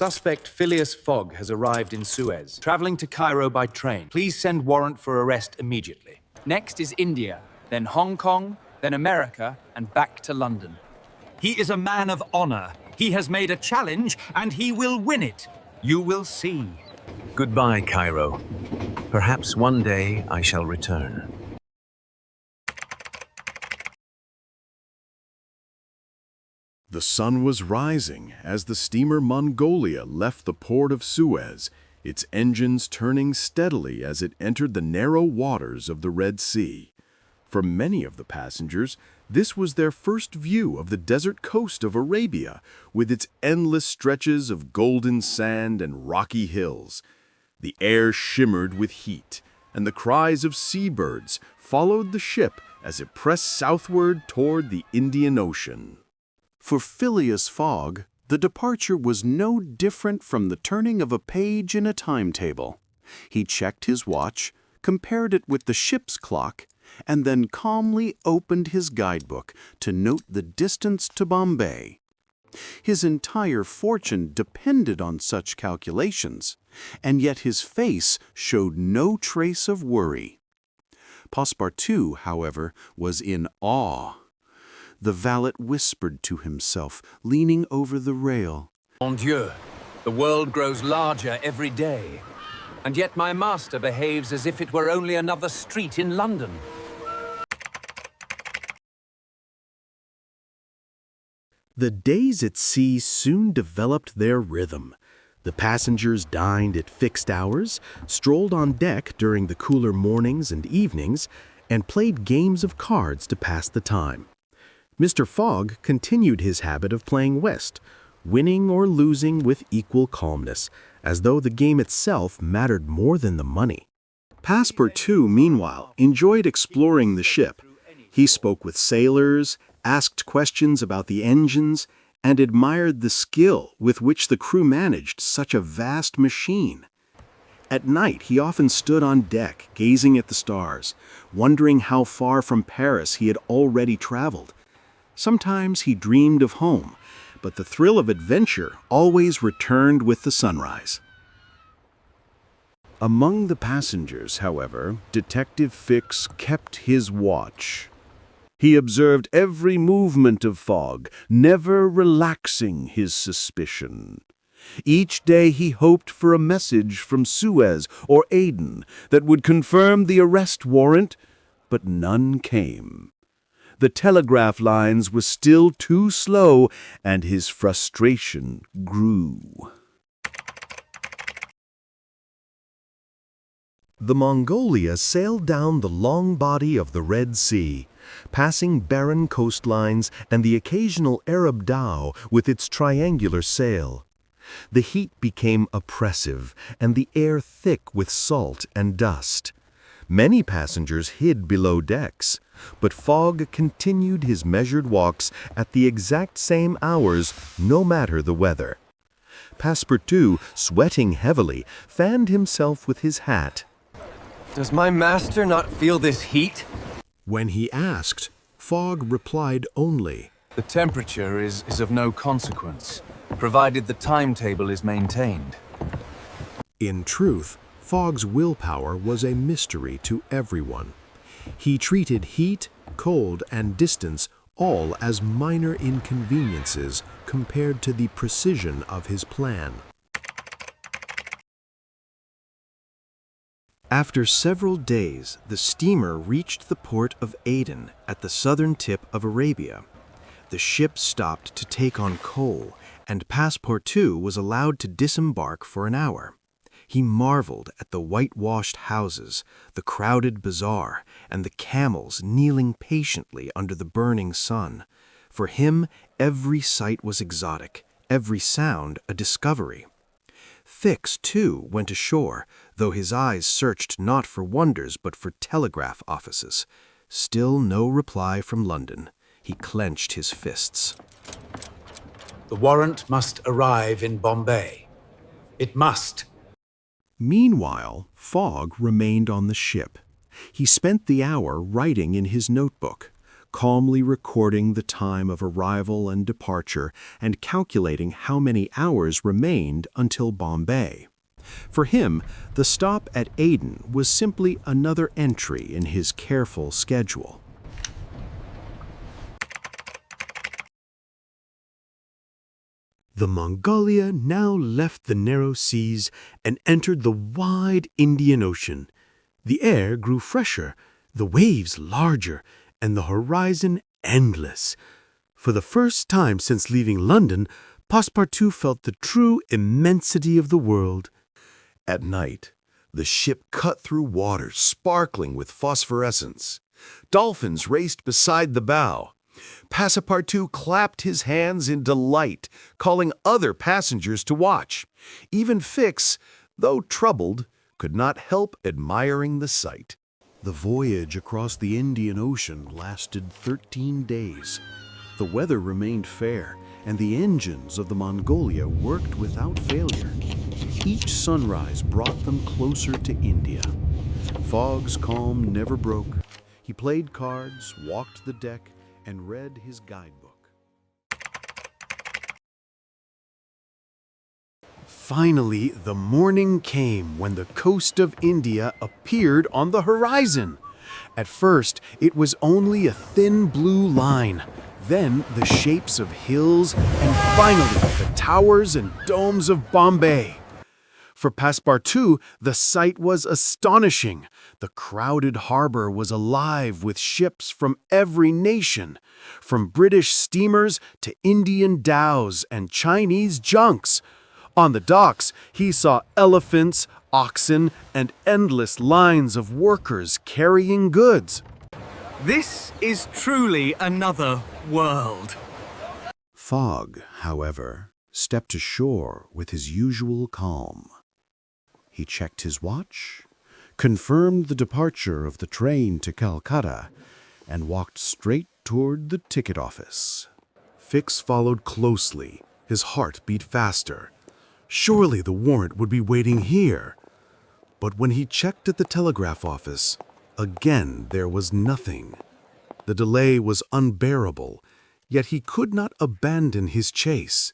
Suspect Phileas Fogg has arrived in Suez, traveling to Cairo by train. Please send warrant for arrest immediately. Next is India, then Hong Kong, then America, and back to London. He is a man of honor. He has made a challenge, and he will win it. You will see. Goodbye, Cairo. Perhaps one day I shall return. The sun was rising as the steamer Mongolia left the port of Suez, its engines turning steadily as it entered the narrow waters of the Red Sea. For many of the passengers, this was their first view of the desert coast of Arabia, with its endless stretches of golden sand and rocky hills. The air shimmered with heat, and the cries of seabirds followed the ship as it pressed southward toward the Indian Ocean. For Phileas Fogg, the departure was no different from the turning of a page in a timetable. He checked his watch, compared it with the ship's clock, and then calmly opened his guidebook to note the distance to Bombay. His entire fortune depended on such calculations, and yet his face showed no trace of worry. Passepartout, however, was in awe. The valet whispered to himself, leaning over the rail. Mon Dieu, the world grows larger every day. And yet my master behaves as if it were only another street in London. The days at sea soon developed their rhythm. The passengers dined at fixed hours, strolled on deck during the cooler mornings and evenings, and played games of cards to pass the time. Mr. Fogg continued his habit of playing whist, winning or losing with equal calmness, as though the game itself mattered more than the money. Passepartout, meanwhile, enjoyed exploring the ship. He spoke with sailors, asked questions about the engines, and admired the skill with which the crew managed such a vast machine. At night, he often stood on deck, gazing at the stars, wondering how far from Paris he had already traveled. Sometimes he dreamed of home, but the thrill of adventure always returned with the sunrise. Among the passengers, however, Detective Fix kept his watch. He observed every movement of Fogg, never relaxing his suspicion. Each day he hoped for a message from Suez or Aden that would confirm the arrest warrant, but none came. The telegraph lines were still too slow, and his frustration grew. The Mongolia sailed down the long body of the Red Sea, passing barren coastlines and the occasional Arab dhow with its triangular sail. The heat became oppressive, and the air thick with salt and dust. Many passengers hid below decks, but Fogg continued his measured walks at the exact same hours, no matter the weather. Passepartout, sweating heavily, fanned himself with his hat. Does my master not feel this heat? When he asked, Fogg replied only, The temperature is of no consequence, provided the timetable is maintained. In truth, Fogg's willpower was a mystery to everyone. He treated heat, cold, and distance all as minor inconveniences compared to the precision of his plan. After several days, the steamer reached the port of Aden at the southern tip of Arabia. The ship stopped to take on coal, and Passepartout was allowed to disembark for an hour. He marveled at the whitewashed houses, the crowded bazaar, and the camels kneeling patiently under the burning sun. For him, every sight was exotic, every sound a discovery. Fix, too, went ashore, though his eyes searched not for wonders but for telegraph offices. Still no reply from London. He clenched his fists. The warrant must arrive in Bombay. It must. Meanwhile, Fogg remained on the ship. He spent the hour writing in his notebook, calmly recording the time of arrival and departure and calculating how many hours remained until Bombay. For him, the stop at Aden was simply another entry in his careful schedule. The Mongolia now left the narrow seas and entered the wide Indian Ocean. The air grew fresher, the waves larger, and the horizon endless. For the first time since leaving London, Passepartout felt the true immensity of the world. At night, the ship cut through waters sparkling with phosphorescence. Dolphins raced beside the bow. Passepartout clapped his hands in delight, calling other passengers to watch. Even Fix, though troubled, could not help admiring the sight. The voyage across the Indian Ocean lasted 13 days. The weather remained fair, and the engines of the Mongolia worked without failure. Each sunrise brought them closer to India. Fogg's calm never broke. He played cards, walked the deck, and read his guidebook. Finally, the morning came when the coast of India appeared on the horizon. At first, it was only a thin blue line, then the shapes of hills, and finally the towers and domes of Bombay. For Passepartout, the sight was astonishing. The crowded harbor was alive with ships from every nation, from British steamers to Indian dhows and Chinese junks. On the docks, he saw elephants, oxen, and endless lines of workers carrying goods. This is truly another world. Fogg, however, stepped ashore with his usual calm. He checked his watch, confirmed the departure of the train to Calcutta, and walked straight toward the ticket office. Fix followed closely. His heart beat faster. Surely the warrant would be waiting here. But when he checked at the telegraph office, again there was nothing. The delay was unbearable, yet he could not abandon his chase.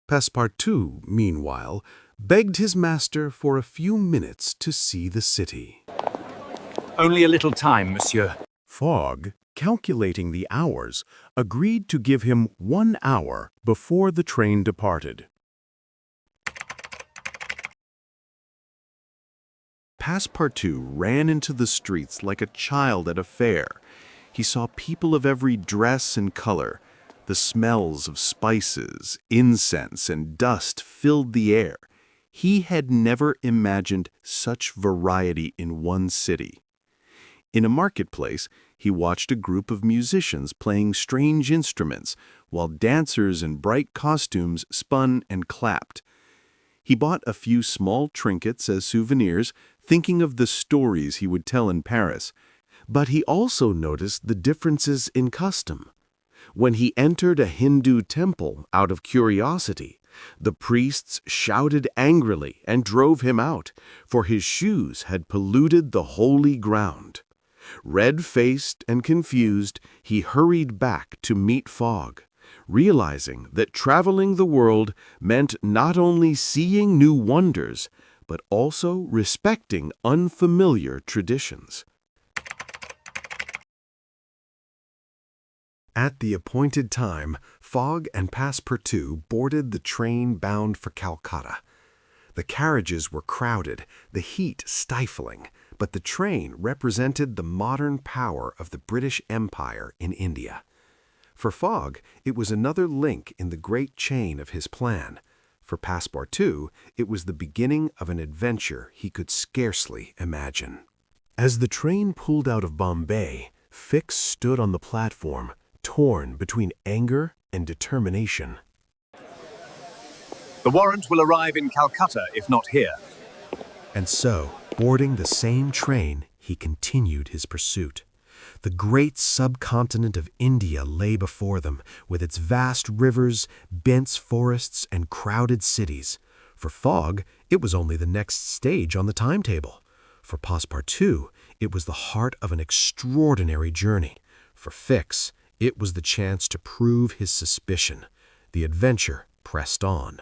Passepartout, meanwhile, begged his master for a few minutes to see the city. Only a little time, monsieur. Fogg, calculating the hours, agreed to give him 1 hour before the train departed. Passepartout ran into the streets like a child at a fair. He saw people of every dress and color. The smells of spices, incense, and dust filled the air. He had never imagined such variety in one city. In a marketplace, he watched a group of musicians playing strange instruments, while dancers in bright costumes spun and clapped. He bought a few small trinkets as souvenirs, thinking of the stories he would tell in Paris. But he also noticed the differences in custom. When he entered a Hindu temple out of curiosity, the priests shouted angrily and drove him out, for his shoes had polluted the holy ground. Red-faced and confused, he hurried back to meet Fogg, realizing that traveling the world meant not only seeing new wonders, but also respecting unfamiliar traditions. At the appointed time, Fogg and Passepartout boarded the train bound for Calcutta. The carriages were crowded, the heat stifling, but the train represented the modern power of the British Empire in India. For Fogg, it was another link in the great chain of his plan. For Passepartout, it was the beginning of an adventure he could scarcely imagine. As the train pulled out of Bombay, Fix stood on the platform, torn between anger and determination. The warrant will arrive in Calcutta, if not here. And so, boarding the same train, he continued his pursuit. The great subcontinent of India lay before them, with its vast rivers, dense forests, and crowded cities. For Fogg, it was only the next stage on the timetable. For Passepartout, it was the heart of an extraordinary journey. For Fix, it was the chance to prove his suspicion. The adventure pressed on.